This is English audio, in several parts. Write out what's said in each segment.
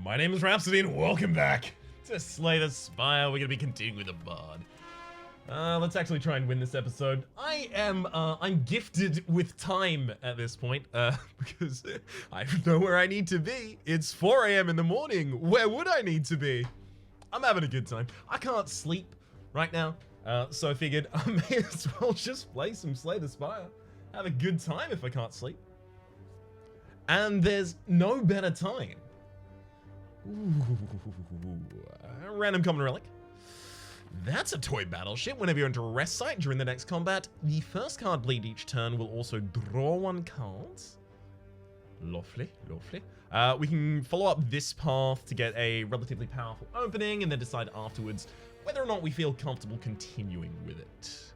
My name is Rhapsody and welcome back to Slay the Spire. We're gonna be continuing with the Bard. Let's actually try and win this episode. I'm gifted with time at this point, because I know where I need to be. It's 4 AM in the morning. Where would I need to be? I'm having a good time. I can't sleep right now, so I figured I may as well just play some Slay the Spire. Have a good time if I can't sleep. And there's no better time. Ooh, a random common relic. That's a toy battleship. Whenever you're into a rest site during the next combat, the first card bleed each turn will also draw one card. Lovely, lovely. We can follow up this path to get a relatively powerful opening and then decide afterwards whether or not we feel comfortable continuing with it.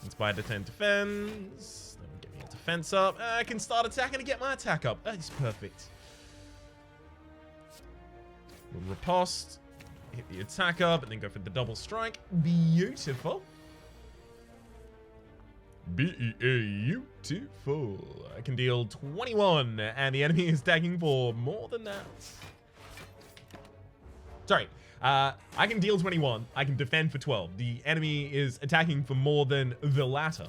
Inspired to 10 defense. Then get me a defense up. I can start attacking to get my attack up. That is perfect. We'll riposte, hit the attack up, and then go for the double strike. Beautiful. Beautiful. I can deal 21, and the enemy is attacking for more than that. Sorry, I can deal 21. I can defend for 12. The enemy is attacking for more than the latter.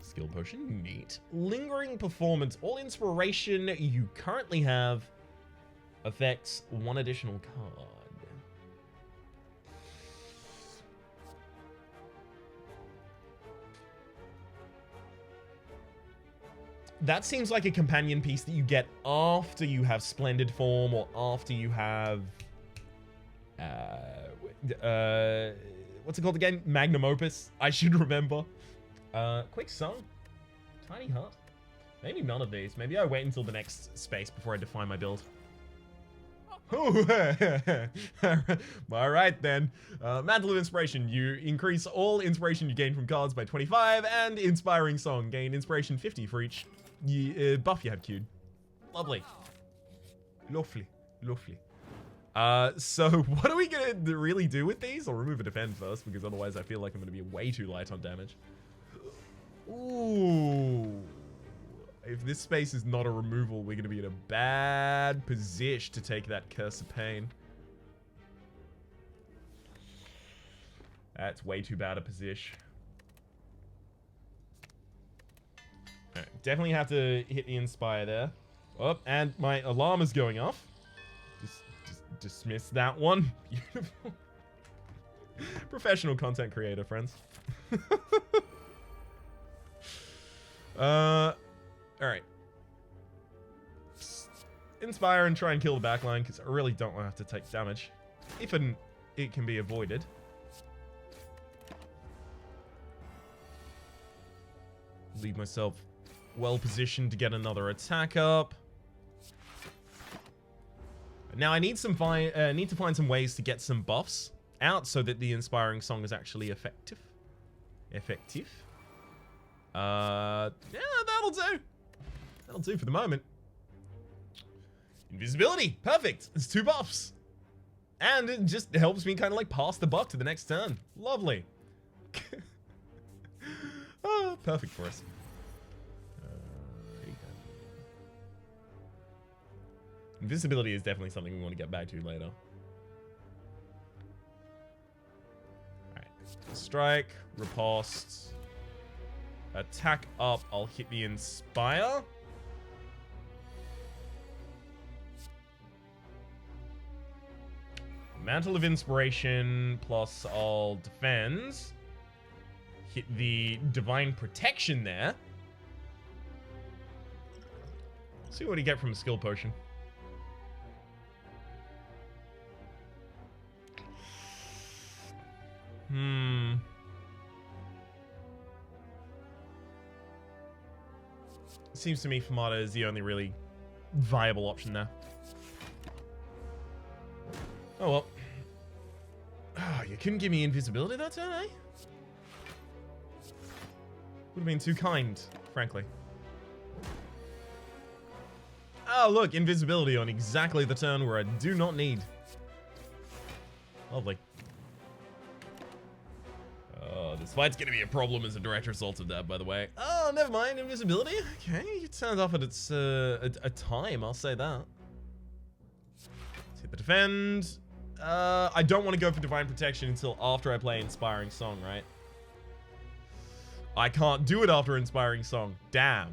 Skill potion, neat. Lingering performance. All inspiration you currently have affects one additional card. That seems like a companion piece that you get after you have Splendid Form or after you have what's it called again? Magnum Opus. I should remember. Quick Song. Tiny Heart. Maybe none of these. Maybe I wait until the next space before I define my build. Alright then. Mantle of Inspiration. You increase all inspiration you gain from cards by 25, and Inspiring Song. Gain inspiration 50 for each buff you have queued. Lovely. Lovely. Lovely. So what are we gonna really do with these? I'll remove a defend first, because otherwise I feel like I'm gonna be way too light on damage. Ooh. If this space is not a removal, we're going to be in a bad position to take that Curse of Pain. That's way too bad a position. Right, definitely have to hit the Inspire there. Oh, and my alarm is going off. Just dismiss that one. Beautiful. Professional content creator, friends. Alright. Inspire and try and kill the backline, because I really don't want to have to take damage. If it can be avoided. Leave myself well positioned to get another attack up. Now I need to find some ways to get some buffs out so that the Inspiring Song is actually effective. Yeah, that'll do. That'll do for the moment. Invisibility. Perfect. It's 2 buffs. And it just helps me kind of like pass the buff to the next turn. Lovely. Oh, perfect for us. Invisibility is definitely something we want to get back to later. Alright. Strike. Riposte. Attack up. I'll hit the Inspire. Mantle of Inspiration plus I'll defend. Hit the Divine Protection there. See what you get from a skill potion. Seems to me Famata is the only really viable option there. Oh well. Oh, you couldn't give me invisibility that turn, eh? Would have been too kind, frankly. Oh look, invisibility on exactly the turn where I do not need. Lovely. This fight's gonna be a problem as a direct result of that, by the way. Oh, never mind, invisibility. Okay, it turns off at its a time, I'll say that. hit the defend. I don't want to go for Divine Protection until after I play Inspiring Song, right? I can't do it after Inspiring Song. Damn.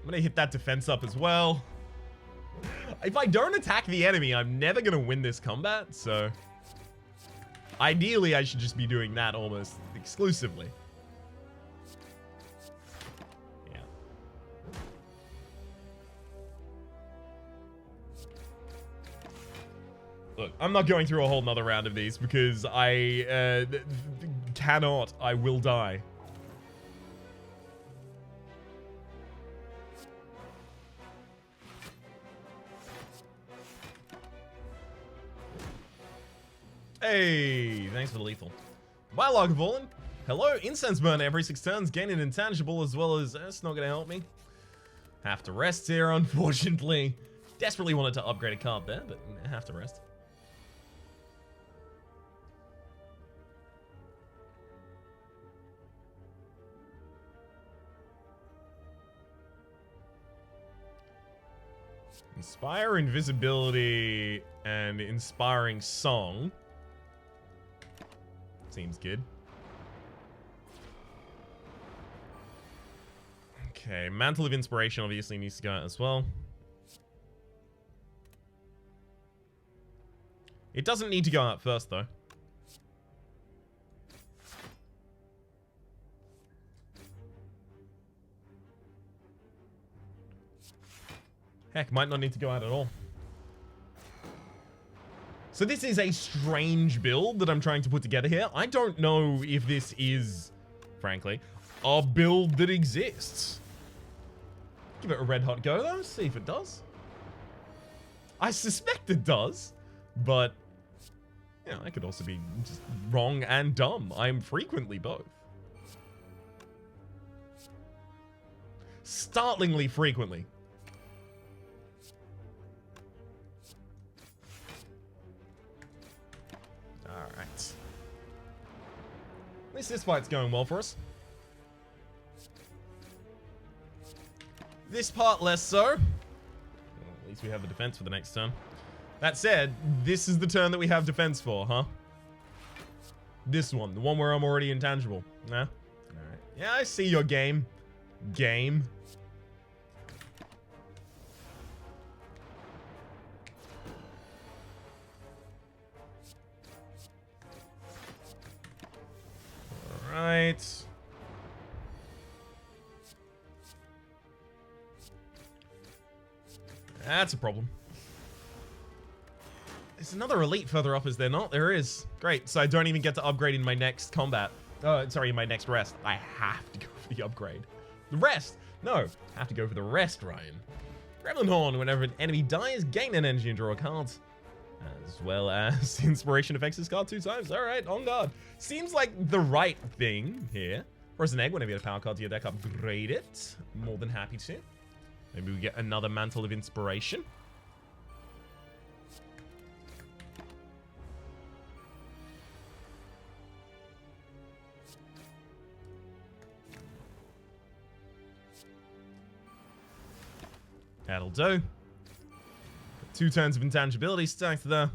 I'm gonna hit that defense up as well. If I don't attack the enemy, I'm never gonna win this combat, so... Ideally, I should just be doing that almost exclusively. Yeah. Look, I'm not going through a whole nother round of these because I cannot. I will die. Hey, thanks for the lethal. Bye, Logavolan. Hello, incense burn every 6 turns, gain an intangible as well as... That's not gonna help me. Have to rest here, unfortunately. Desperately wanted to upgrade a card there, but have to rest. Inspire, Invisibility, and Inspiring Song. Seems good. Okay, Mantle of Inspiration obviously needs to go out as well. It doesn't need to go out first, though. Heck, might not need to go out at all. So this is a strange build that I'm trying to put together here. I don't know if this is, frankly, a build that exists. Give it a red hot go, though. See if it does. I suspect it does, but, you know, I could also be just wrong and dumb. I'm frequently both. Startlingly frequently. Alright. At least this fight's going well for us. This part less so. Well, at least we have the defense for the next turn. That said, this is the turn that we have defense for, huh? This one, the one where I'm already intangible. Nah? Alright. Yeah, I see your game. Game. Alright. That's a problem. There's another elite further up, is there not? There is. Great, so I don't even get to upgrade in my next combat. Sorry, in my next rest. I have to go for the upgrade. The rest? No, I have to go for the rest, Ryan. Gremlin Horn, whenever an enemy dies, gain an energy and draw a card. As well as Inspiration affects this card 2 times. Alright, on guard. Seems like the right thing here. Press an egg whenever you get a power card to your deck, upgrade it. More than happy to. Maybe we get another Mantle of Inspiration. That'll do. 2 turns of intangibility stacked there.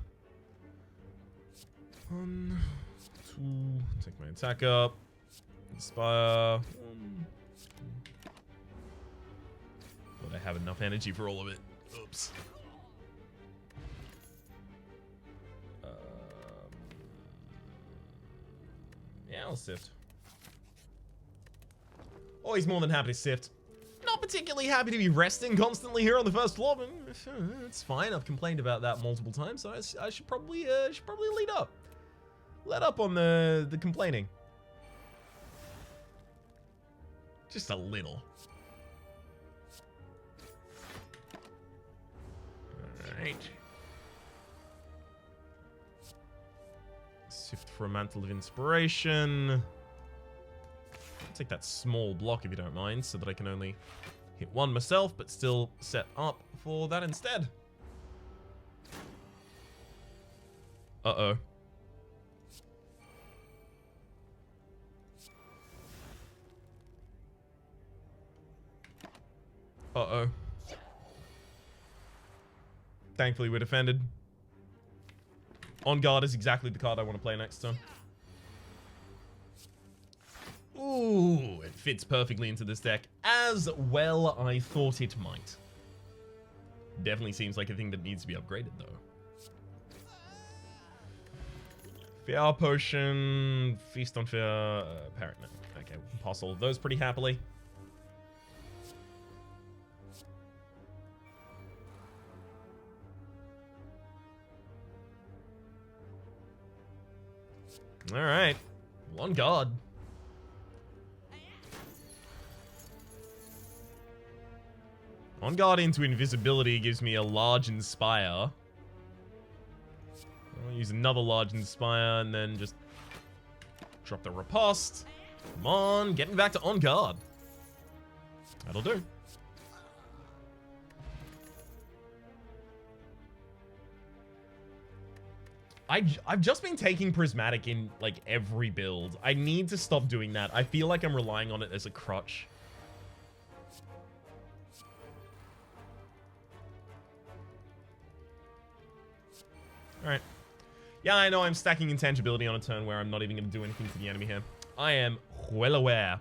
1, 2. Take my attack up. Inspire. 1, 2. But I have enough energy for all of it. Oops. Yeah, I'll sift. Oh, he's more than happy to sift. Not particularly happy to be resting constantly here on the first floor, but it's fine. I've complained about that multiple times, so I should probably lead up. Let up on the complaining. Just a little. Alright. Sift for a Mantle of Inspiration. I'll take that small block if you don't mind, so that I can only hit one myself, but still set up for that instead. Uh-oh. Uh-oh. Thankfully, we're defended. On guard is exactly the card I want to play next turn. Ooh, it fits perfectly into this deck, as well I thought it might. Definitely seems like a thing that needs to be upgraded, though. Fear Potion, Feast on Fear, Parrot. No. Okay, we can pass all of those pretty happily. Alright. On guard. On guard into invisibility gives me a large Inspire. I'll use another large Inspire and then just drop the Riposte. Come on, getting back to on guard. That'll do. I've just been taking Prismatic in, like, every build. I need to stop doing that. I feel like I'm relying on it as a crutch. Alright. Yeah, I know I'm stacking Intangibility on a turn where I'm not even going to do anything to the enemy here. I am well aware.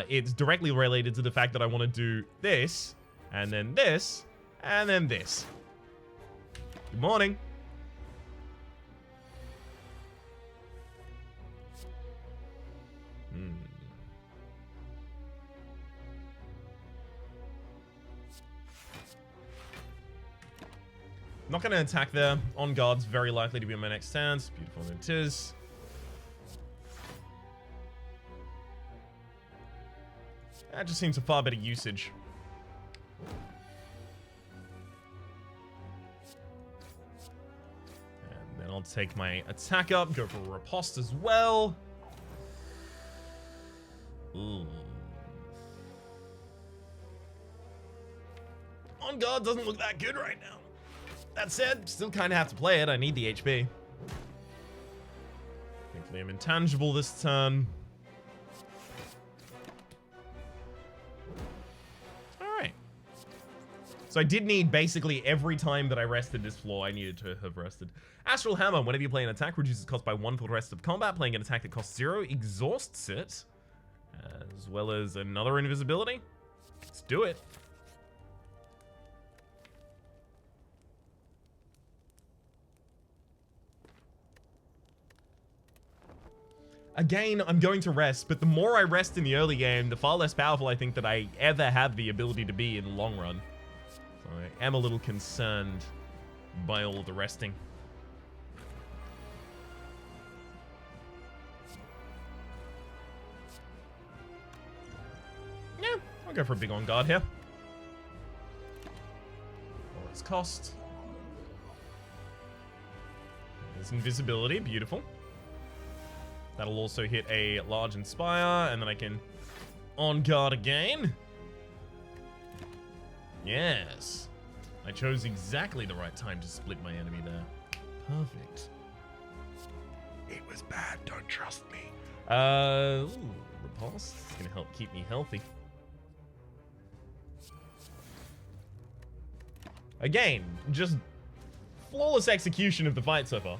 It's directly related to the fact that I want to do this, and then this, and then this. Good morning. Not going to attack there. On guard's very likely to be on my next stance. Beautiful it is. That just seems a far better usage. And then I'll take my attack up, go for a riposte as well. Ooh. On guard doesn't look that good right now. That said, still kind of have to play it. I need the HP. Thankfully, I'm intangible this turn. Alright. So I did need basically every time that I rested this floor, I needed to have rested. Astral Hammer. Whenever you play an attack, reduces cost by 1 for the rest of combat. Playing an attack that costs 0 exhausts it. As well as another invisibility. Let's do it. Again, I'm going to rest, but the more I rest in the early game, the far less powerful I think that I ever have the ability to be in the long run. So I am a little concerned by all the resting. Yeah, I'll go for a big on guard here. For its cost. There's invisibility, beautiful. That'll also hit a large Inspire, and then I can on guard again. Yes. I chose exactly the right time to split my enemy there. Perfect. It was bad, don't trust me. Ooh, Repulse. It's gonna help keep me healthy. Again, just flawless execution of the fight so far.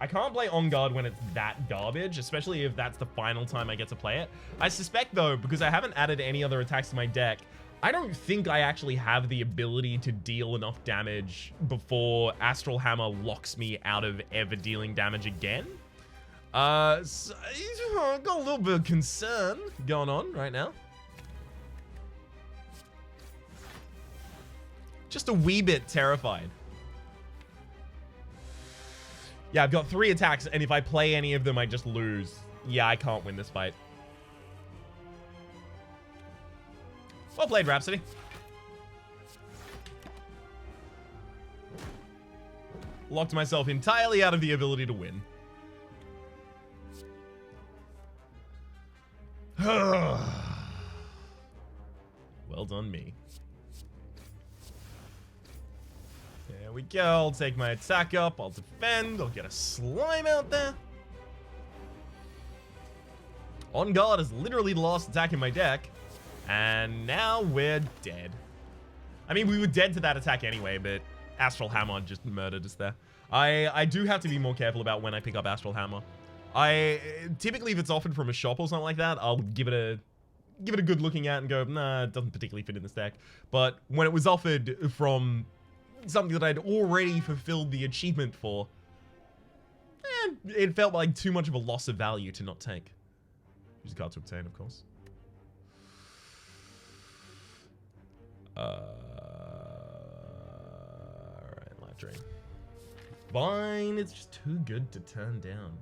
I can't play On Guard when it's that garbage, especially if that's the final time I get to play it. I suspect, though, because I haven't added any other attacks to my deck, I don't think I actually have the ability to deal enough damage before Astral Hammer locks me out of ever dealing damage again. So, I've got a little bit of concern going on right now. Just a wee bit terrified. Yeah, I've got 3 attacks, and if I play any of them, I just lose. Yeah, I can't win this fight. Well played, Rhapsody. Locked myself entirely out of the ability to win. Well done, me. There we go. I'll take my attack up. I'll defend. I'll get a slime out there. On Guard is literally the last attack in my deck. And now we're dead. I mean, we were dead to that attack anyway, but Astral Hammer just murdered us there. I do have to be more careful about when I pick up Astral Hammer. Typically, if it's offered from a shop or something like that, I'll give it a good looking at and go, nah, it doesn't particularly fit in this deck. But when it was offered from something that I'd already fulfilled the achievement for, it felt like too much of a loss of value to not take. Use a card to obtain, of course. Alright, Life Drain. Fine, it's just too good to turn down.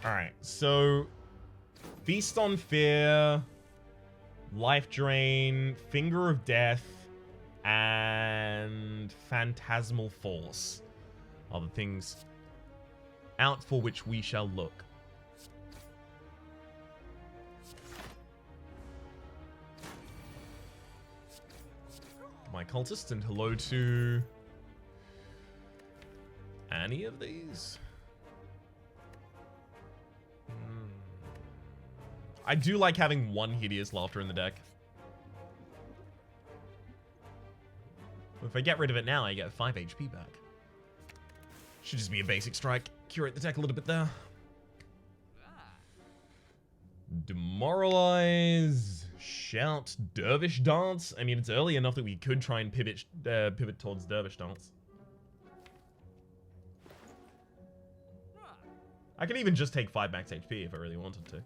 Alright, so Feast on Fear, Life Drain, Finger of Death, and Phantasmal Force are the things out for which we shall look. My cultist, and hello to any of these. I do like having one Hideous Laughter in the deck. If I get rid of it now, I get 5 HP back. Should just be a basic strike. Curate the deck a little bit there. Demoralize. Shout. Dervish Dance. I mean, it's early enough that we could try and pivot towards Dervish Dance. I could even just take 5 max HP if I really wanted to.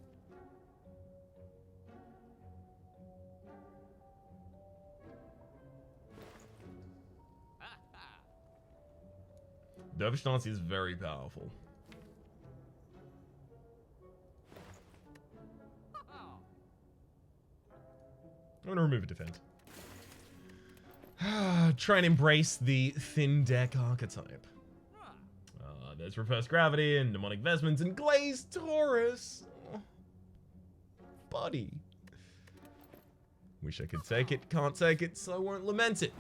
Dervish Dance is very powerful. I'm going to remove a defend. Try and embrace the thin deck archetype. There's Reverse Gravity and Demonic Vestments and Glazed Taurus. Oh, buddy. Wish I could take it, can't take it, so I won't lament it.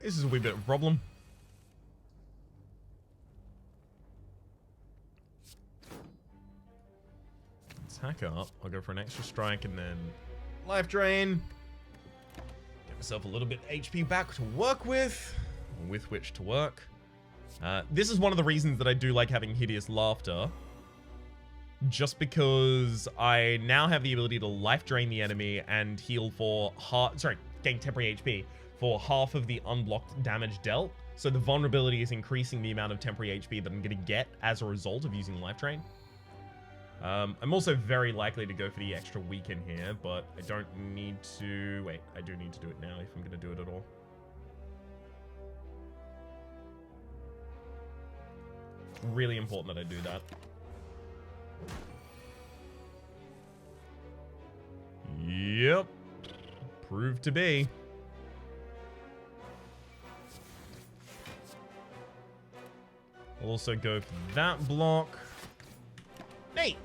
This is a wee bit of a problem. Attack up. I'll go for an extra strike and then Life Drain. Get myself a little bit HP back to work with which to work. This is one of the reasons that I do like having Hideous Laughter. Just because I now have the ability to Life Drain the enemy and heal for gain temporary HP for half of the unblocked damage dealt. So the vulnerability is increasing the amount of temporary HP that I'm going to get as a result of using Life Drain. I'm also very likely to go for the extra weaken here, but I don't need to... Wait, I do need to do it now if I'm going to do it at all. Really important that I do that. Yep. Proved to be. I'll also go for that block. Neat.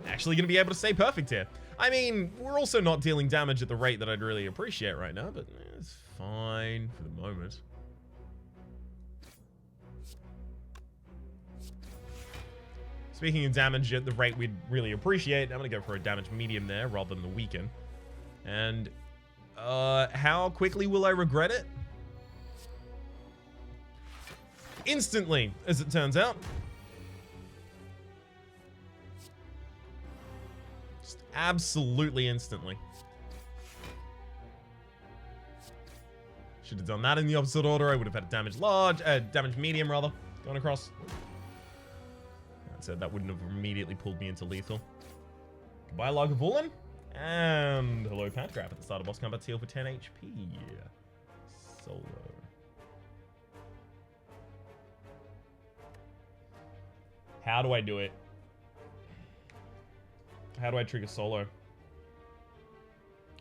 Actually going to be able to stay perfect here. I mean, we're also not dealing damage at the rate that I'd really appreciate right now, but it's fine for the moment. Speaking of damage at the rate we'd really appreciate, I'm going to go for a damage medium there rather than the weaken. And how quickly will I regret it? Instantly, as it turns out. Just absolutely instantly. Should have done that in the opposite order. I would have had a damage medium rather, going across. So that wouldn't have immediately pulled me into lethal. Goodbye, Lagavulin. And hello, Pat. Grab at the start of boss combat, heal for 10 HP. Solo. How do I do it? How do I trigger solo?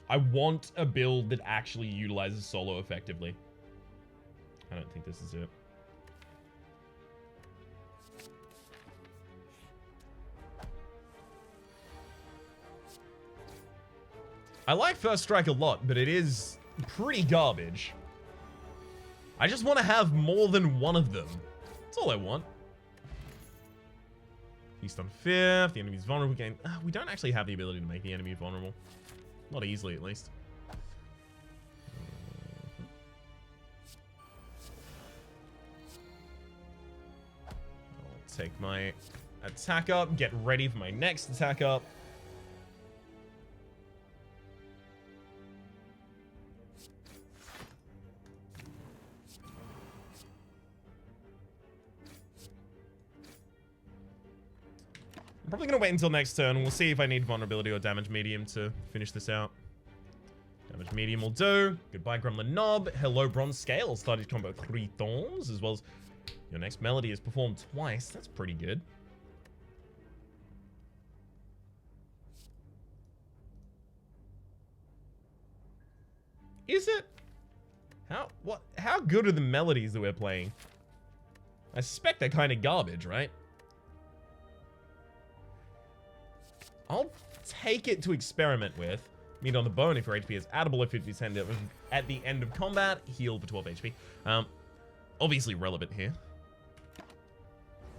I want a build that actually utilizes solo effectively. I don't think this is it. I like First Strike a lot, but it is pretty garbage. I just want to have more than one of them. That's all I want. Feast on Fifth, the enemy's vulnerable game. We don't actually have the ability to make the enemy vulnerable. Not easily, at least. I'll take my attack up, get ready for my next attack up. I'm probably going to wait until next turn. We'll see if I need vulnerability or damage medium to finish this out. Damage medium will do. Goodbye, Gremlin Knob. Hello, Bronze Scale. Started combo 3 thorns, as well as your next melody is performed twice. That's pretty good. Is it? How good are the melodies that we're playing? I suspect they're kind of garbage, right? I'll take it to experiment with. Meat on the bone if your HP is addable if it is handed at the end of combat. Heal for 12 HP. Obviously relevant here.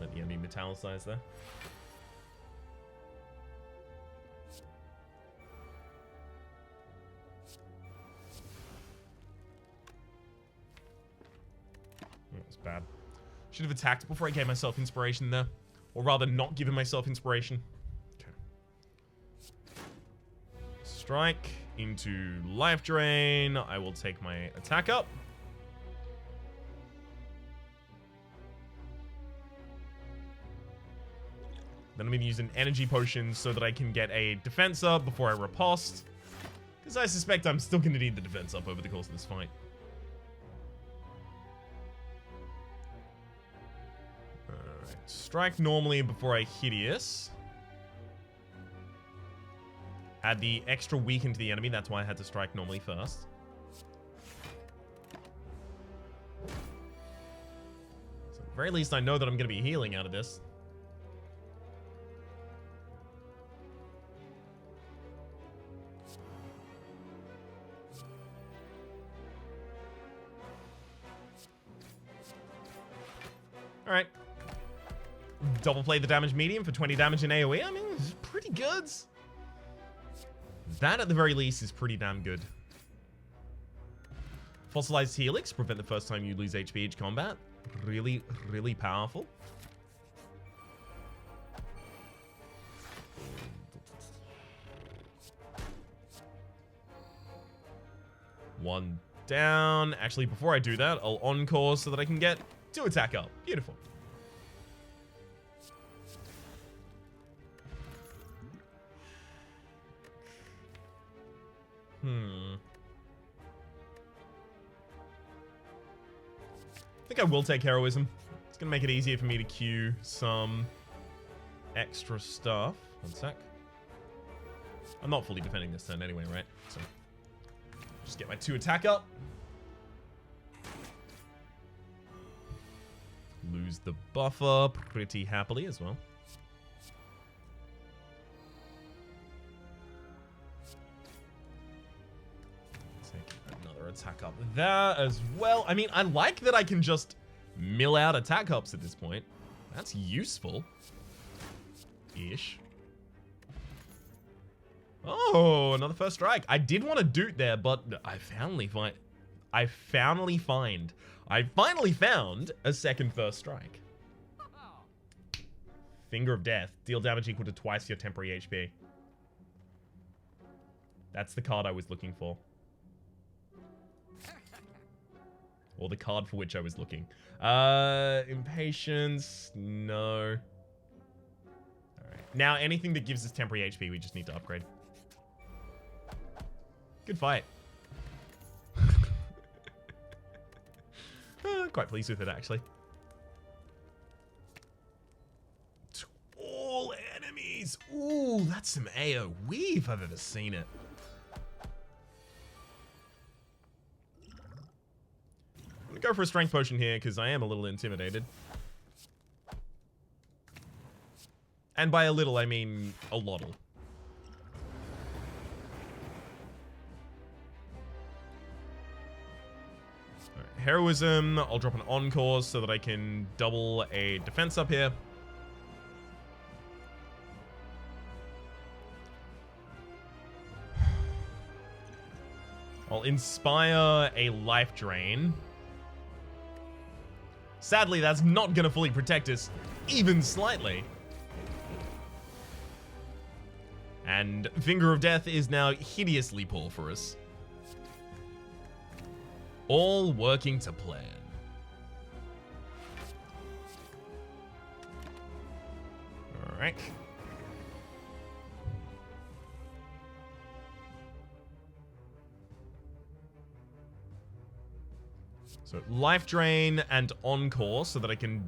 Let the enemy metallicize there. That was bad. Should have attacked before I gave myself inspiration there. Or rather, not given myself inspiration. Strike into life drain. I will take my attack up. Then I'm going to use an energy potion so that I can get a defense up before I riposte. Because I suspect I'm still going to need the defense up over the course of this fight. Alright. Strike normally before I hideous. Add the extra weaken to the enemy. That's why I had to strike normally first. So at the very least, I know that I'm going to be healing out of this. Alright. Double play the damage medium for 20 damage in AoE. I mean, it's pretty good. That, at the very least, is pretty damn good. Fossilized Helix. Prevent the first time you lose HP each combat. Really, really powerful. One down. Actually, before I do that, I'll encore so that I can get 2 attack up. Beautiful. I think I will take heroism. It's gonna make it easier for me to queue some extra stuff. One sec. I'm not fully defending this turn anyway, right? So just get my 2 attack up. Lose the buffer pretty happily as well. Attack up there as well. I mean, I like that I can just mill out attack ups at this point. That's useful. Ish. Oh, another first strike. I did want to doot there, but I finally found a second first strike. Finger of Death. Deal damage equal to twice your temporary HP. That's the card I was looking for. Or the card for which I was looking. Impatience. No. Alright. Now, anything that gives us temporary HP, we just need to upgrade. Good fight. Quite pleased with it, actually. Jeez. Ooh, that's some AoE if I've ever seen it. I'm gonna go for a strength potion here because I am a little intimidated. And by a little, I mean a lottle. Right, heroism, I'll drop an encore so that I can double a defense up here. I'll inspire a life drain. Sadly, that's not gonna fully protect us, even slightly. And Finger of Death is now hideously poor for us. All working to plan. Alright. So life drain and encore so that I can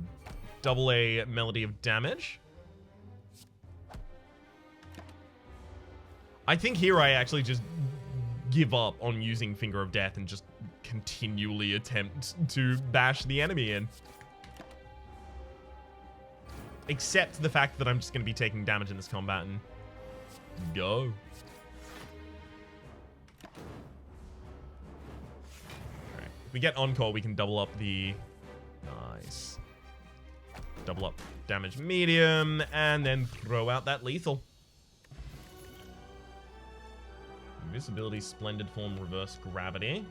double a melody of damage. I think here I actually just give up on using Finger of Death and just continually attempt to bash the enemy in. Except the fact that I'm just going to be taking damage in this combat and go. Alright, if we get Encore, we can double up the... Nice. Double up damage medium, and then throw out that lethal. Invisibility, Splendid Form, Reverse Gravity.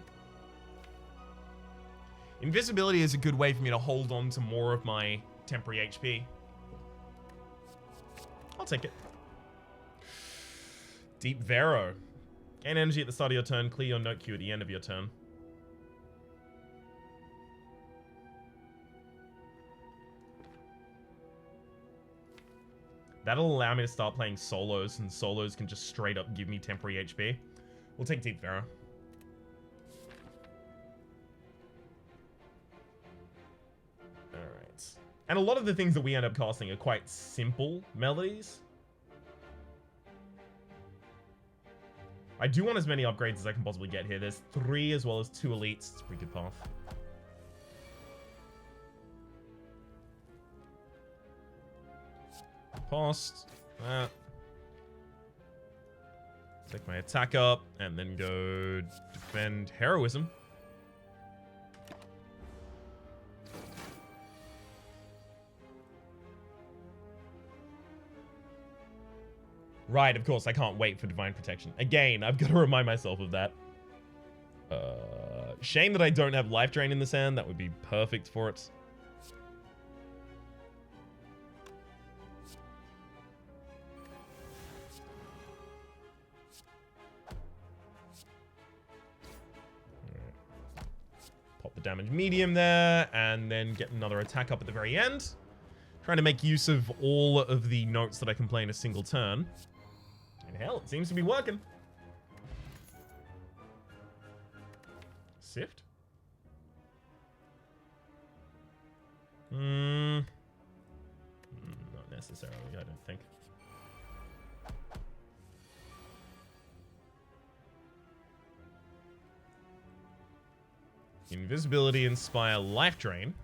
Invisibility is a good way for me to hold on to more of my temporary HP. I'll take it. Deep Vero. Gain energy at the start of your turn. Clear your note queue at the end of your turn. That'll allow me to start playing solos, and solos can just straight up give me temporary HP. We'll take Deep Vero. Alright. And a lot of the things that we end up casting are quite simple melodies. I do want as many upgrades as I can possibly get here. There's 3 as well as 2 elites. It's a pretty good path. Past that. Take my attack up and then go defend heroism. Right, of course, I can't wait for divine protection. Again, I've got to remind myself of that. Shame that I don't have life drain in this hand. That would be perfect for it. Pop the damage medium there, and then get another attack up at the very end. Trying to make use of all of the notes that I can play in a single turn. And hell, it seems to be working. Sift? Not necessarily, I don't think. Invisibility, Inspire, Life Drain.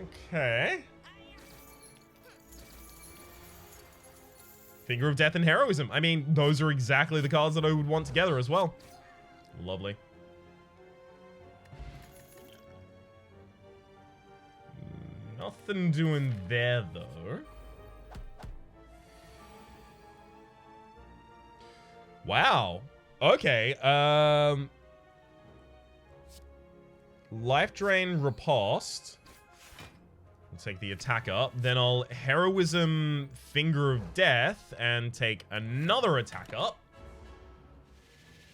Okay. Finger of Death and Heroism. I mean, those are exactly the cards that I would want together as well. Lovely. Nothing doing there, though. Wow. Okay. Life Drain, Riposte. I'll take the attack up. Then I'll Heroism, Finger of Death, and take another attack up.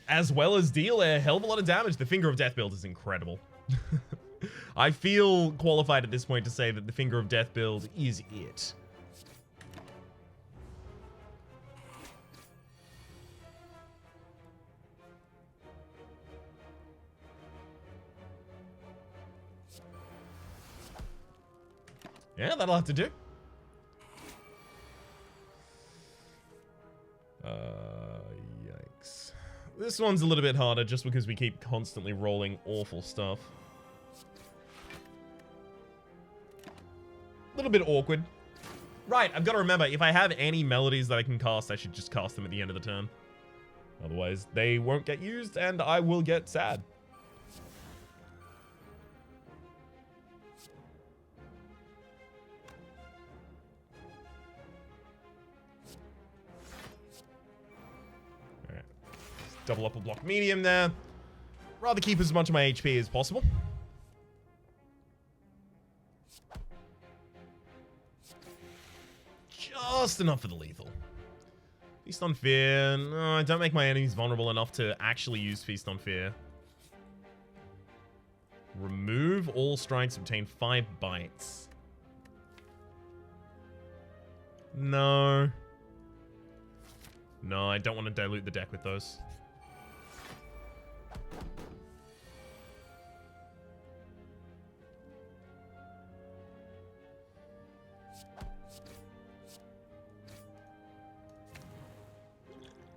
As well as deal a hell of a lot of damage. The Finger of Death build is incredible. I feel qualified at this point to say that the Finger of Death build is it. Yeah, that'll have to do. Yikes. This one's a little bit harder just because we keep constantly rolling awful stuff. A little bit awkward. Right, I've got to remember, if I have any melodies that I can cast, I should just cast them at the end of the turn. Otherwise, they won't get used, and I will get sad. Alright. Double up a block medium there. Rather keep as much of my HP as possible. Just enough for the lethal. Feast on Fear. No, don't make my enemies vulnerable enough to actually use Feast on Fear. Remove all strikes, obtain 5 bites. No. No, I don't want to dilute the deck with those.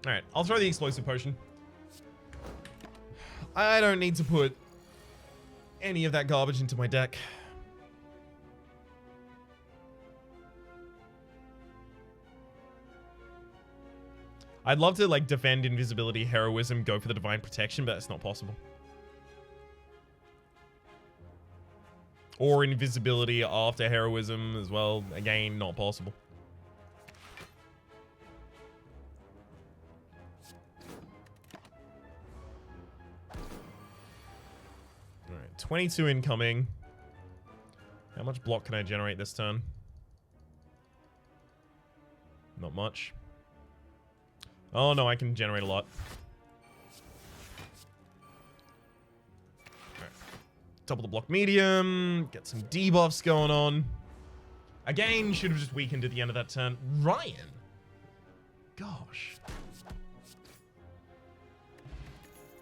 Alright, I'll throw the explosive potion. I don't need to put any of that garbage into my deck. I'd love to, like, defend invisibility, heroism, go for the divine protection, but it's not possible. Or invisibility after heroism as well. Again, not possible. Alright, 22 incoming. How much block can I generate this turn? Not much. Oh no, I can generate a lot. Alright. Double the block medium. Get some debuffs going on. Again, should have just weakened at the end of that turn. Ryan! Gosh.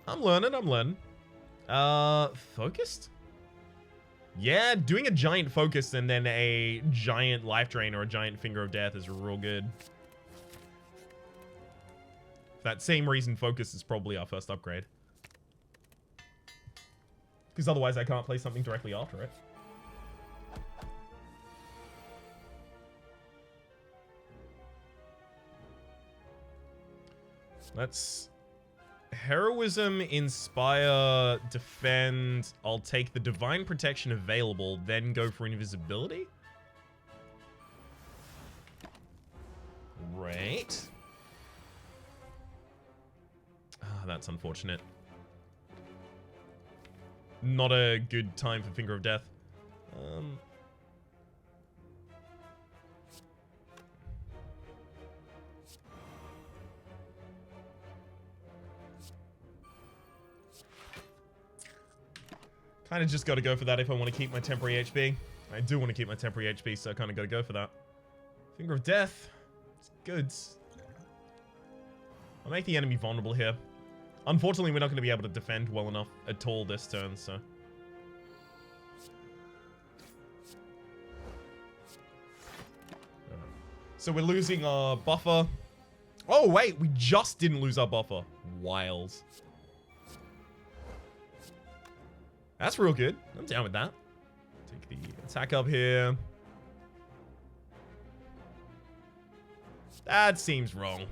I'm learning. Focused? Yeah, doing a giant focus and then a giant life drain or a giant finger of death is real good. For that same reason, focus is probably our first upgrade. Because otherwise I can't play something directly after it. Let's... Heroism, Inspire, Defend. I'll take the Divine Protection available, then go for Invisibility. Right. Ah, that's unfortunate. Not a good time for Finger of Death. Kind of just got to go for that if I want to keep my temporary HP. I do want to keep my temporary HP, so I kind of got to go for that. Finger of Death. It's good. I'll make the enemy vulnerable here. Unfortunately, we're not going to be able to defend well enough at all this turn, so... So we're losing our buffer. Oh, wait, we just didn't lose our buffer. Wild. That's real good. I'm down with that. Take the attack up here. That seems wrong.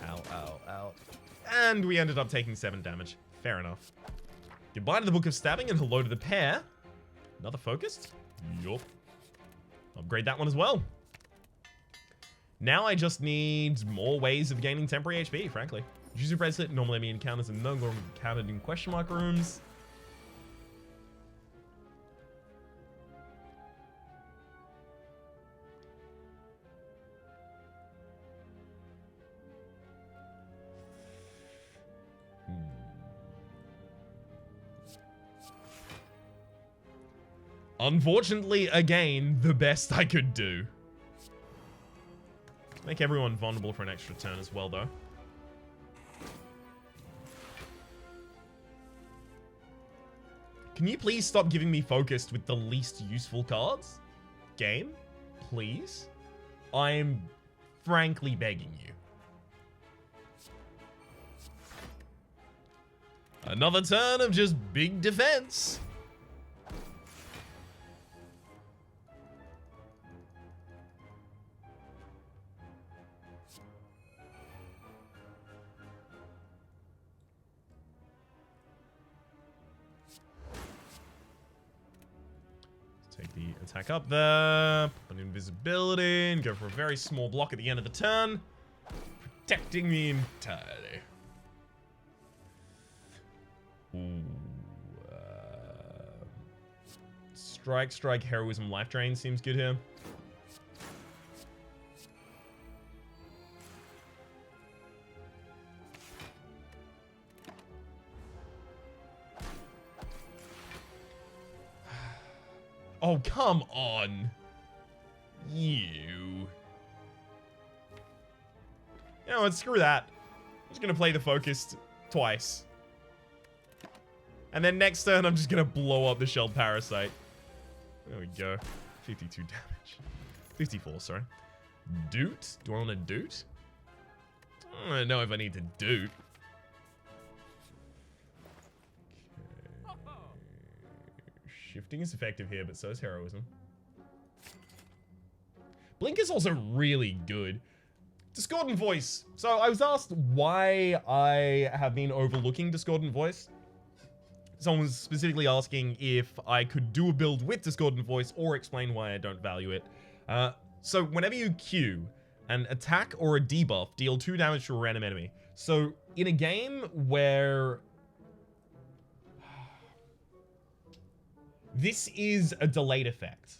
Ow, ow, ow. And we ended up taking 7 damage. Fair enough. Goodbye to the Book of Stabbing and hello to the pair. Another focused? Yup. Upgrade that one as well. Now I just need more ways of gaining temporary HP, frankly. Use your bracelet. Normally enemy encounters are no longer counted in question mark rooms. Unfortunately, again, the best I could do. Make everyone vulnerable for an extra turn as well, though. Can you please stop giving me focused with the least useful cards? Game, please? I'm frankly begging you. Another turn of just big defense. Take the attack up there, put an invisibility, and go for a very small block at the end of the turn, protecting me entirely. Ooh, strike, heroism, life drain seems good here. Oh, come on. You know what, screw that. I'm just gonna play the focused twice. And then next turn, I'm just gonna blow up the shelled parasite. There we go. 52 damage. 54, sorry. Doot? Do I want to doot? I don't know if I need to doot. Shifting is effective here, but so is heroism. Blink is also really good. Discordant Voice. So I was asked why I have been overlooking Discordant Voice. Someone was specifically asking if I could do a build with Discordant Voice or explain why I don't value it. So whenever you Q, an attack or a debuff deal 2 damage to a random enemy. So in a game where this is a delayed effect,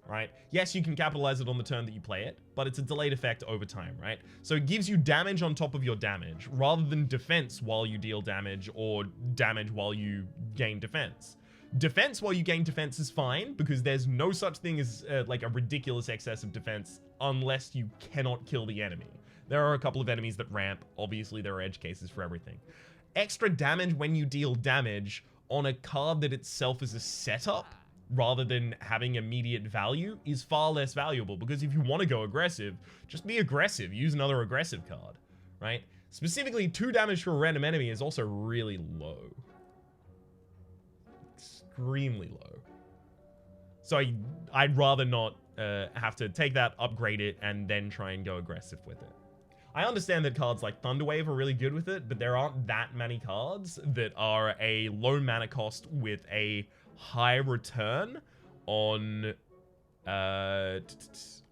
right? Yes, you can capitalize it on the turn that you play it, but it's a delayed effect over time, right? So it gives you damage on top of your damage, rather than defense while you deal damage or damage while you gain defense. Defense while you gain defense is fine, because there's no such thing as like a ridiculous excess of defense unless you cannot kill the enemy. There are a couple of enemies that ramp. Obviously, there are edge cases for everything. Extra damage when you deal damage on a card that itself is a setup rather than having immediate value is far less valuable, because if you want to go aggressive, just be aggressive. Use another aggressive card, right? Specifically, 2 damage to a random enemy is also really low. Extremely low. So I'd rather not have to take that, upgrade it, and then try and go aggressive with it. I understand that cards like Thunderwave are really good with it, but there aren't that many cards that are a low mana cost with a high return on notes.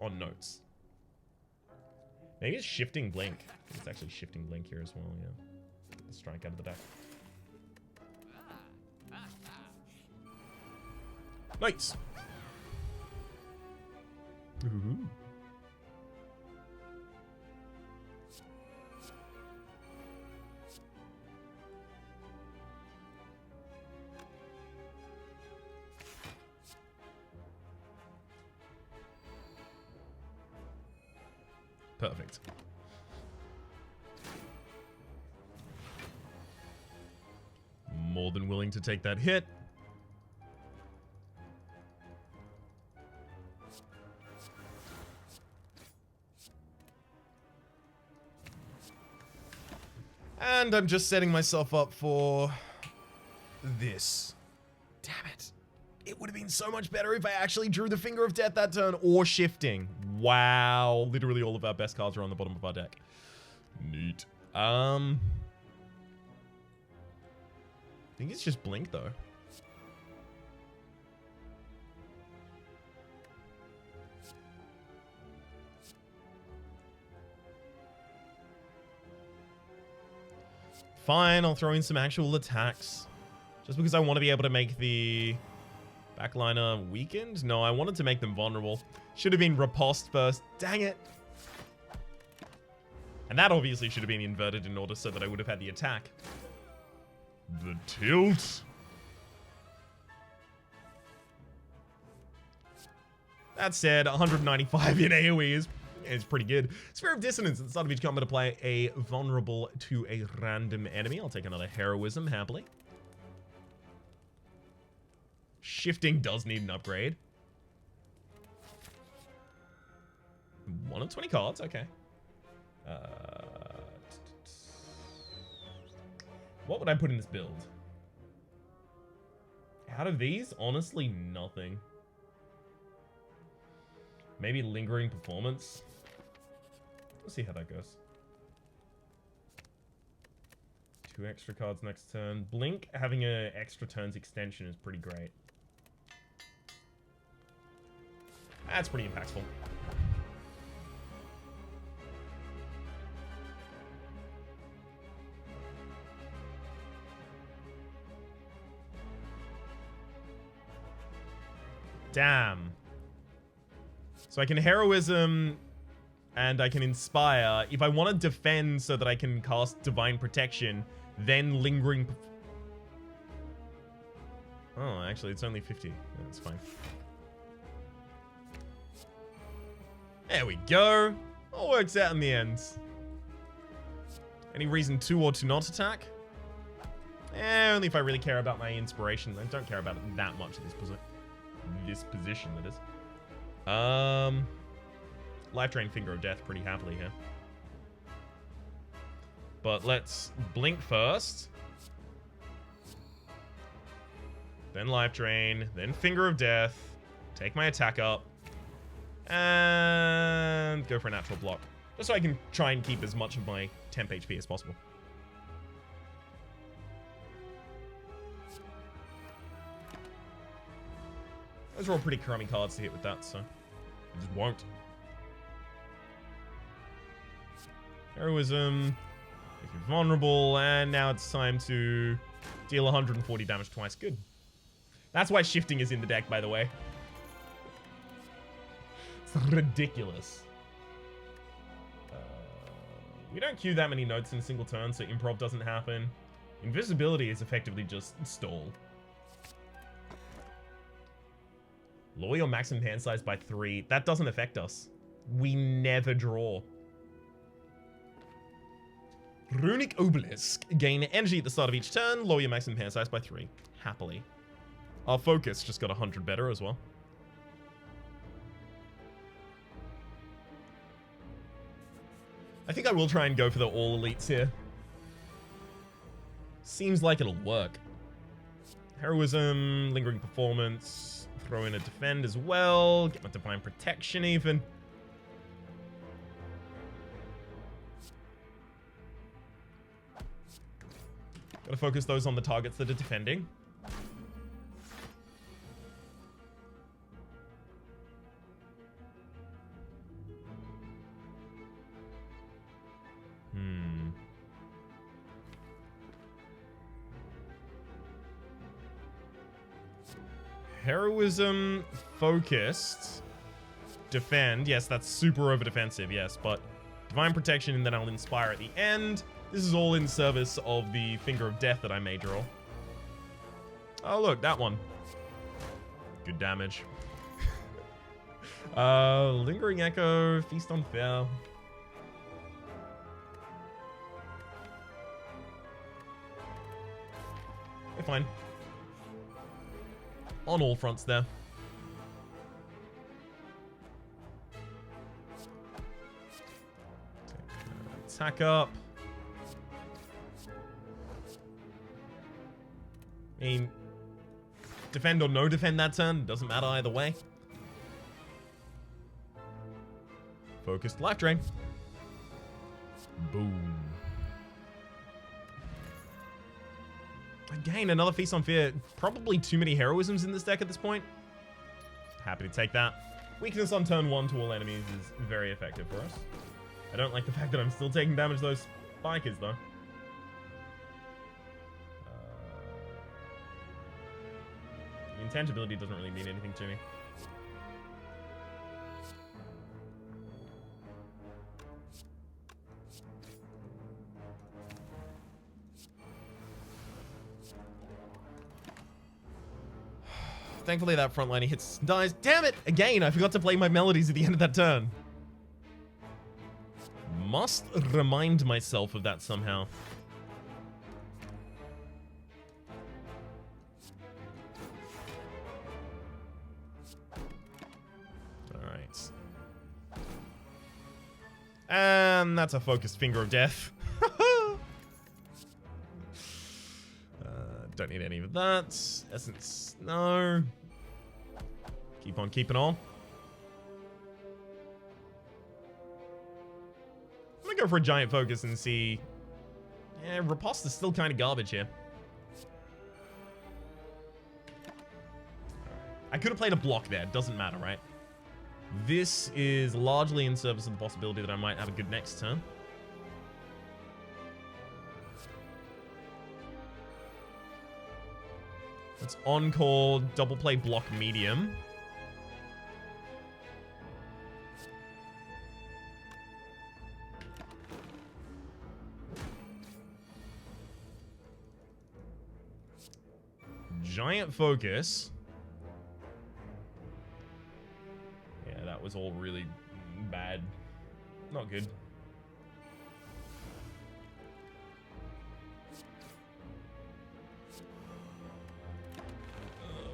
Maybe it's Shifting Blink. It's actually Shifting Blink here as well, yeah. The strike out of the deck. Nice. Ooh. Perfect. More than willing to take that hit. And I'm just setting myself up for this. Damn it. It would have been so much better if I actually drew the Finger of Death that turn or shifting. Wow. Literally all of our best cards are on the bottom of our deck. Neat. I think it's just Blink though. Fine, I'll throw in some actual attacks. Just because I want to be able to make the backliner weakened? No, I wanted to make them vulnerable. Should have been riposte first. Dang it. And that obviously should have been inverted in order so that I would have had the attack. The tilt. That said, 195 in AoE is pretty good. Sphere of Dissonance at the start of each combat to play a vulnerable to a random enemy. I'll take another heroism happily. Shifting does need an upgrade. 1 of 20 cards, okay. What would I put in this build? Out of these, honestly, nothing. Maybe lingering performance. We'll see how that goes. 2 extra cards next turn. Blink, having an extra turns extension is pretty great. That's pretty impactful. Damn. So I can Heroism and I can Inspire. If I want to defend so that I can cast Divine Protection, then Lingering... Oh, actually, it's only 50. That's fine. There we go. All works out in the end. Any reason to or to not attack? Only if I really care about my inspiration. I don't care about it that much at this position, that is. Life Drain, Finger of Death pretty happily here. But let's blink first. Then Life Drain. Then Finger of Death. Take my attack up. And go for a natural block. Just so I can try and keep as much of my temp HP as possible. Those are all pretty crummy cards to hit with that, so I just won't. Heroism. If you're vulnerable, and now it's time to deal 140 damage twice. Good. That's why shifting is in the deck, by the way. It's ridiculous. We don't queue that many notes in a single turn, so improv doesn't happen. Invisibility is effectively just stall. Lower your maximum hand size by 3. That doesn't affect us. We never draw. Runic Obelisk. Gain energy at the start of each turn. Lower your maximum hand size by 3. Happily. Our focus just got 100 better as well. I think I will try and go for the all elites here. Seems like it'll work. Heroism, Lingering Performance. Throw in a defend as well. Get my Divine Protection even. Gotta focus those on the targets that are defending. Heroism, focused, defend. Yes, that's super over defensive, yes, but Divine Protection, and then I'll Inspire at the end. This is all in service of the Finger of Death that I may draw. Oh, look, that one. Good damage. Lingering Echo, Feast on Fear. They're fine. On all fronts there. Attack up. I mean, defend or no defend that turn, doesn't matter either way. Focused Life Drain. Boom. Again, another Feast on Fear. Probably too many heroisms in this deck at this point. Happy to take that. Weakness on turn 1 to all enemies is very effective for us. I don't like the fact that I'm still taking damage to those spikers, though. The intangibility doesn't really mean anything to me. Thankfully, that frontline he hits dies. Damn it! Again, I forgot to play my melodies at the end of that turn. Must remind myself of that somehow. And that's a focused Finger of Death. Don't need any of that. Essence, no. Keep on keeping on. I'm gonna go for a giant focus and see. Yeah, Riposta's still kind of garbage here. I could have played a block there. Doesn't matter, right? This is largely in service of the possibility that I might have a good next turn. It's on-call, double play block medium. Giant focus. Yeah, that was all really bad. Not good.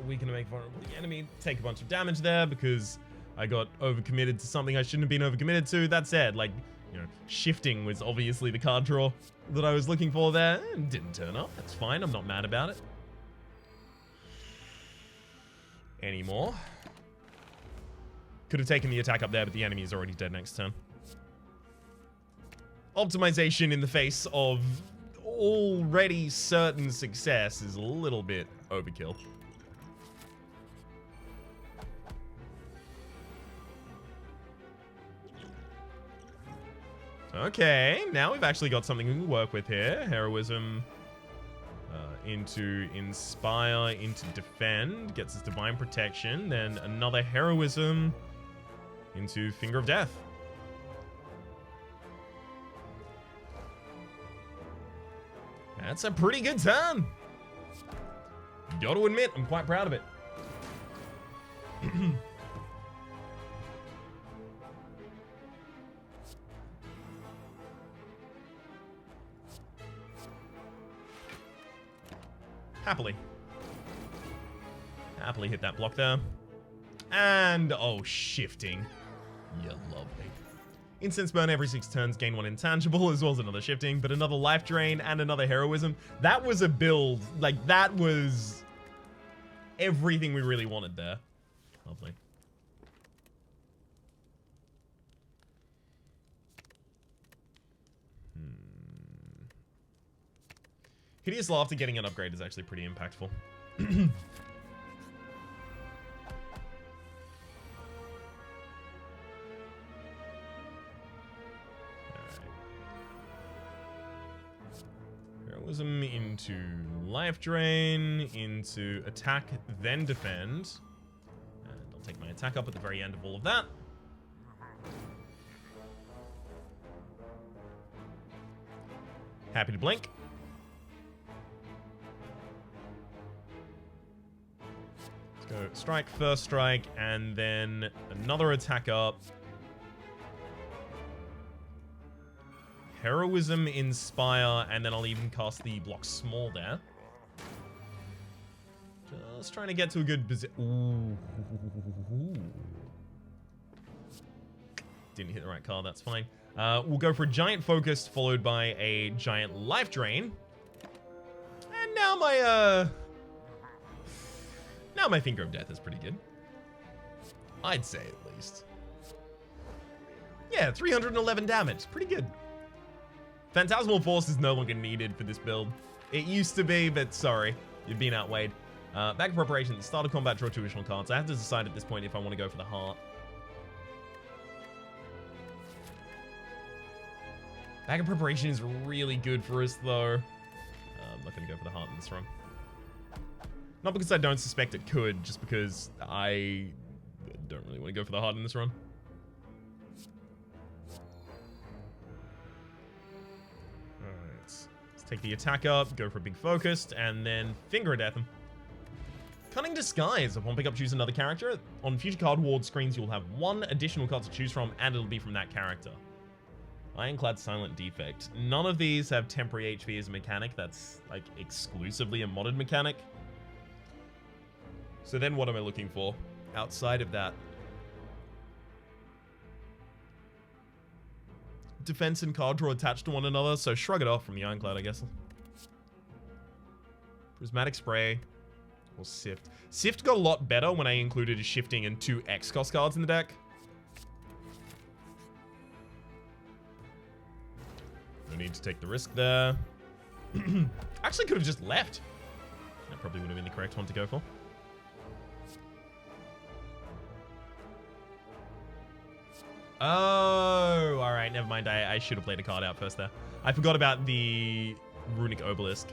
Weaken to make vulnerable the enemy. Take a bunch of damage there because I got overcommitted to something I shouldn't have been overcommitted to. That said, like, you know, shifting was obviously the card draw that I was looking for there. It didn't turn up. That's fine. I'm not mad about it. Anymore. Could have taken the attack up there, but the enemy is already dead next turn. Optimization in the face of already certain success is a little bit overkill. Okay, now we've actually got something we can work with here. Heroism into Inspire, into Defend, gets us Divine Protection, then another Heroism into Finger of Death. That's a pretty good turn. Gotta admit, I'm quite proud of it. Happily hit that block there. And, oh, shifting. Yeah, lovely. Incense burn every 6 turns, gain 1 intangible, as well as another shifting, but another life drain and another heroism. That was a build. Like, that was everything we really wanted there. Lovely. Hideous Laughter getting an upgrade is actually pretty impactful. Heroism into life drain, into attack, then defend. And I'll take my attack up at the very end of all of that. Happy to blink. Go strike, first strike, and then another attack up. Heroism, Inspire, and then I'll even cast the block small there. Just trying to get to a good position. Didn't hit the right card, that's fine. We'll go for a giant focus followed by a giant life drain. And now my Finger of Death is pretty good. I'd say, at least. Yeah, 311 damage. Pretty good. Phantasmal Force is no longer needed for this build. It used to be, but sorry. You've been outweighed. Back in preparation. Start of combat, draw 2 additional cards. I have to decide at this point if I want to go for the heart. Back in preparation is really good for us, though. I'm not going to go for the heart in this run. Not because I don't suspect it could, just because I don't really want to go for the heart in this run. Alright. Let's take the attack up, go for a big focused, and then Finger of Death him. Cunning Disguise. Upon pickup, choose another character. On future card ward screens, you'll have 1 additional card to choose from, and it'll be from that character. Ironclad Silent Defect. None of these have temporary HP as a mechanic. That's, like, exclusively a modded mechanic. So then what am I looking for outside of that? defense and card draw attached to one another, so shrug it off from the Ironclad, I guess. Prismatic Spray or Sift. Sift got a lot better when I included a shifting and 2 X-Cost cards in the deck. No need to take the risk there. Actually could have just left. That probably would have been the correct one to go for. Oh, alright, never mind. I should have played a card out first there. I forgot about the Runic Obelisk.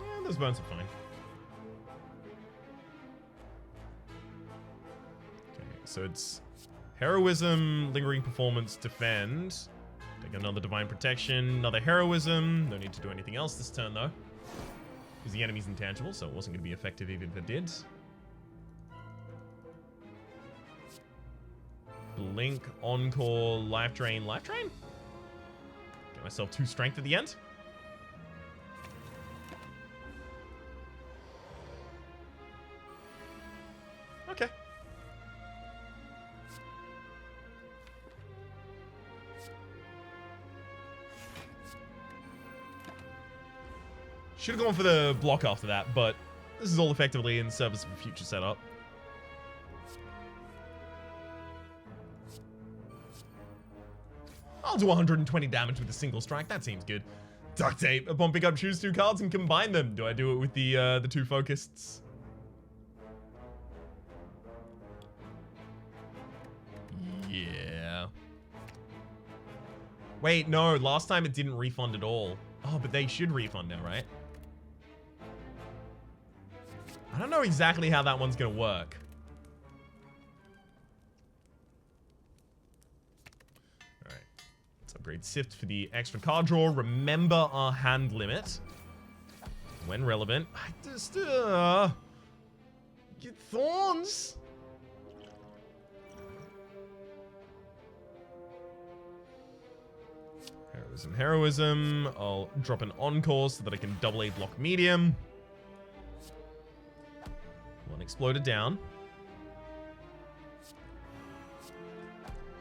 Yeah, those burns are fine. Okay, so it's Heroism, Lingering Performance, Defend. Take another Divine Protection, another Heroism. No need to do anything else this turn, though. Because the enemy's intangible, so it wasn't going to be effective even if it did. Blink, Encore, Life Drain, Life Drain? Get myself 2 strength at the end. Okay. Should have gone for the block after that, but this is all effectively in service of a future setup. I'll do 120 damage with a single strike. That seems good. Duct Tape. Upon pickup, choose 2 cards and combine them. Do I do it with the 2 focusts? Yeah. Wait, no. Last time it didn't refund at all. Oh, but they should refund now, right? I don't know exactly how that one's gonna work. Alright. Let's upgrade Sift for the extra card draw. Remember our hand limit. When relevant. I just, get thorns! Heroism, Heroism. I'll drop an Encore so that I can double A block medium. One exploded down.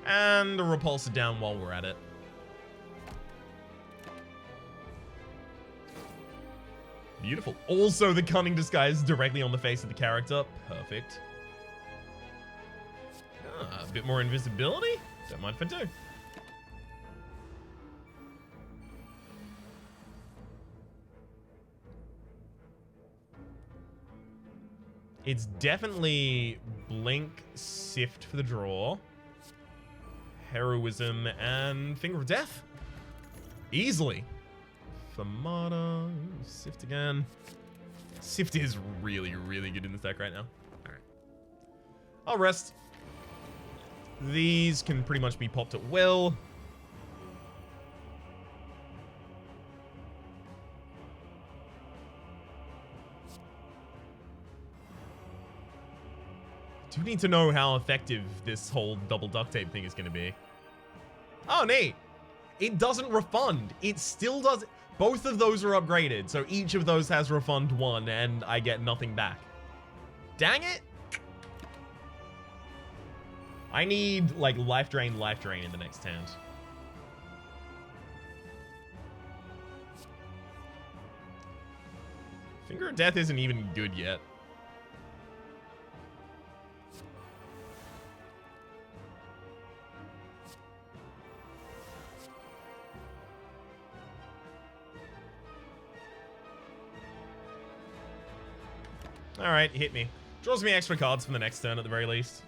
And a repulsor down while we're at it. Beautiful. Also, the Cunning Disguise directly on the face of the character. Perfect. Ah, a bit more invisibility? Don't mind if I do. It's definitely Blink, Sift for the draw, Heroism, and Finger of Death. Easily. Famata, Sift again. Sift is really, really good in this deck right now. Alright. I'll rest. These can pretty much be popped at will. Do need to know how effective this whole double duct tape thing is going to be. Oh, neat. It doesn't refund. It still does. Both of those are upgraded, so each of those has refund 1, and I get nothing back. Dang it. I need, like, life drain in the next hand. Finger of Death isn't even good yet. Alright, hit me. Draws me extra cards for the next turn at the very least.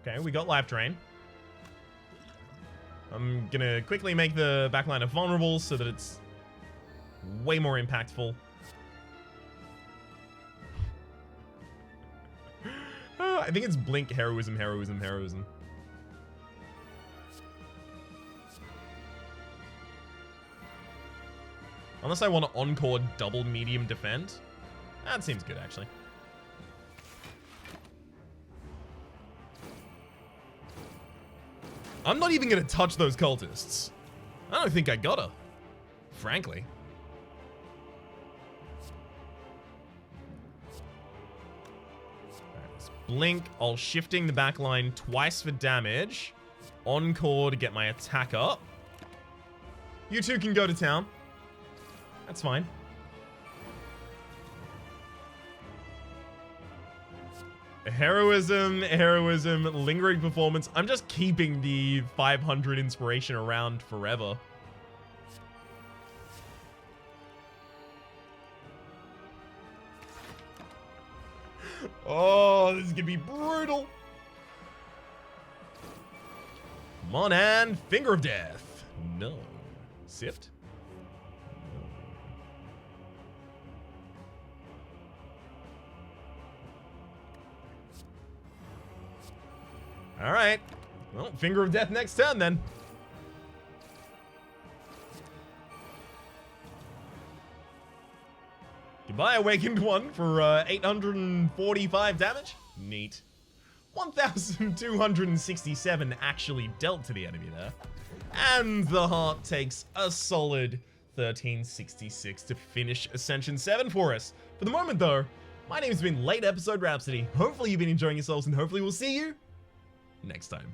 Okay, we got Life Drain. I'm gonna quickly make the backliner vulnerable so that it's way more impactful. I think it's Blink, Heroism, Heroism, Heroism. Unless I want to Encore double medium defend. That seems good, actually. I'm not even gonna touch those cultists. I don't think I gotta, frankly. Alright, let's blink. I'll shifting the back line twice for damage. Encore to get my attack up. You two can go to town. That's fine. Heroism, lingering performance. I'm just keeping the 500 inspiration around forever. Oh, this is gonna be brutal. Come on, and Finger of Death. No. Sift? All right. Well, Finger of Death next turn then. Goodbye, Awakened One, for 845 damage. Neat. 1,267 actually dealt to the enemy there. And the heart takes a solid 1366 to finish Ascension 7 for us. For the moment, though, my name has been Late Episode Rhapsody. Hopefully you've been enjoying yourselves, and hopefully we'll see you next time.